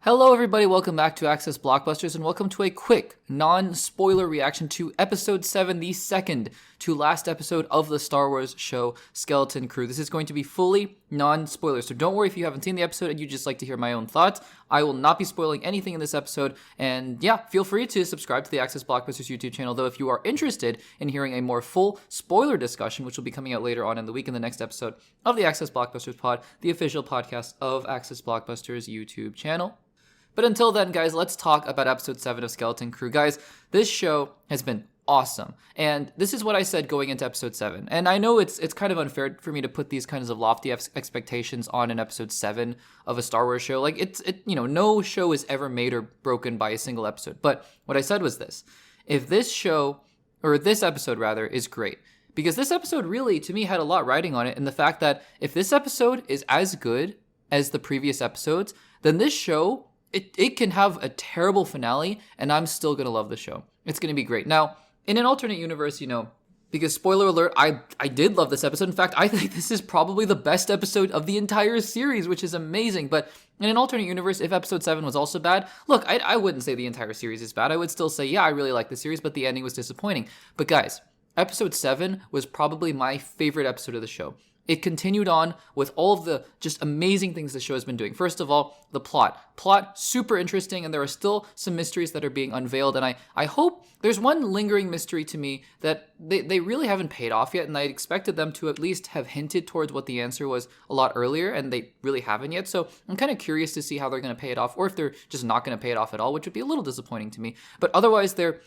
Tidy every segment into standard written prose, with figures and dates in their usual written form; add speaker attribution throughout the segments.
Speaker 1: Hello everybody, welcome back to Access Blockbusters and welcome to a quick, non-spoiler reaction to episode 7, the second to last episode of the Star Wars show Skeleton Crew. This is going to be fully non-spoiler, so don't worry if you haven't seen the episode and you just like to hear my own thoughts. I will not be spoiling anything in this episode, and yeah, feel free to subscribe to the Access Blockbusters YouTube channel, though if you are interested in hearing a more full spoiler discussion, which will be coming out later on in the week in the next episode of the Access Blockbusters pod, the official podcast of Access Blockbusters YouTube channel. But until then, guys, let's talk about episode 7 of Skeleton Crew. Guys, this show has been awesome. And this is what I said going into episode 7. And I know it's kind of unfair for me to put these kinds of lofty expectations on an episode 7 of a Star Wars show. Like, no show is ever made or broken by a single episode. But what I said was this. If this show, or this episode rather, is great, because this episode really, to me, had a lot riding on it. And the fact that if this episode is as good as the previous episodes, then this show, it can have a terrible finale, and I'm still going to love the show. It's going to be great. Now, in an alternate universe, because spoiler alert, I did love this episode. In fact, I think this is probably the best episode of the entire series, which is amazing. But in an alternate universe, if episode 7 was also bad, look, I wouldn't say the entire series is bad. I would still say, yeah, I really like the series, but the ending was disappointing. But guys, episode 7 was probably my favorite episode of the show. It continued on with all of the just amazing things the show has been doing. First of all, the plot. Plot, super interesting, and there are still some mysteries that are being unveiled. And I hope there's one lingering mystery to me that they really haven't paid off yet, and I expected them to at least have hinted towards what the answer was a lot earlier, and they really haven't yet. So I'm kind of curious to see how they're going to pay it off, or if they're just not going to pay it off at all, which would be a little disappointing to me. But otherwise, they're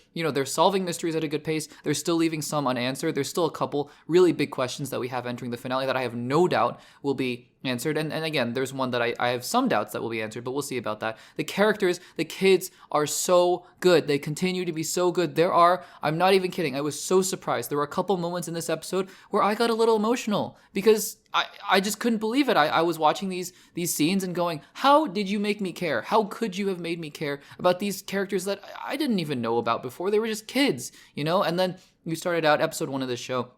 Speaker 1: solving mysteries at a good pace. They're still leaving some unanswered. There's still a couple really big questions that we have entering the finale that I have no doubt will be answered. And again, there's one that I have some doubts that will be answered, but we'll see about that. The characters, the kids are so good. They continue to be so good. I'm not even kidding, I was so surprised. There were a couple moments in this episode where I got a little emotional because I just couldn't believe it. I was watching these scenes and going, how did you make me care? How could you have made me care about these characters that I didn't even know about before? They were just kids, And then you started out episode 1 of the show,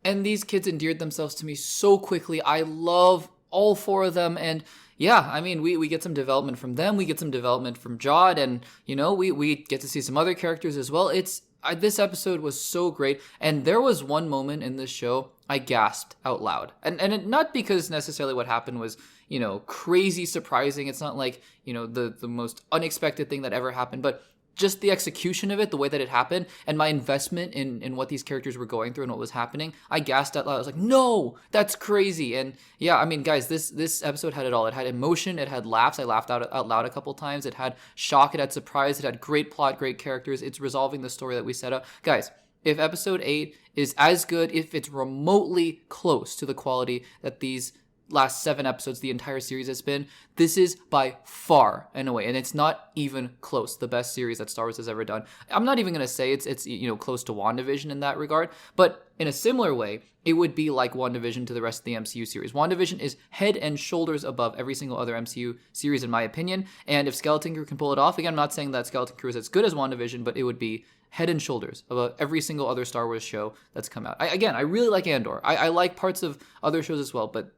Speaker 1: and these kids endeared themselves to me so quickly. I love all 4 of them, and yeah, I mean, we get some development from them, we get some development from Jod, and we get to see some other characters as well. This episode was so great, and there was one moment in this show I gasped out loud, and not because necessarily what happened was crazy surprising. It's not like the most unexpected thing that ever happened, but just the execution of it, the way that it happened, and my investment in what these characters were going through and what was happening, I gasped out loud. I was like, no, that's crazy. And yeah, I mean, guys, this episode had it all. It had emotion, it had laughs. I laughed out loud a couple times. It had shock, it had surprise, it had great plot, great characters. It's resolving the story that we set up. Guys, if episode 8 is as good, if it's remotely close to the quality that these last 7 episodes, the entire series has been, this is by far and away, and it's not even close, the best series that Star Wars has ever done. I'm not even going to say it's close to WandaVision in that regard, but in a similar way, it would be like WandaVision to the rest of the MCU series. WandaVision is head and shoulders above every single other MCU series, in my opinion, and if Skeleton Crew can pull it off, again, I'm not saying that Skeleton Crew is as good as WandaVision, but it would be head and shoulders above every single other Star Wars show that's come out. I really like Andor. I like parts of other shows as well, but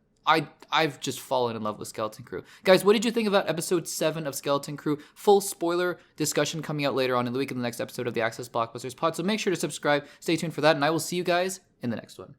Speaker 1: I've just fallen in love with Skeleton Crew. Guys, what did you think about episode 7 of Skeleton Crew? Full spoiler discussion coming out later on in the week in the next episode of the Access Blockbusters pod. So make sure to subscribe, stay tuned for that, and I will see you guys in the next one.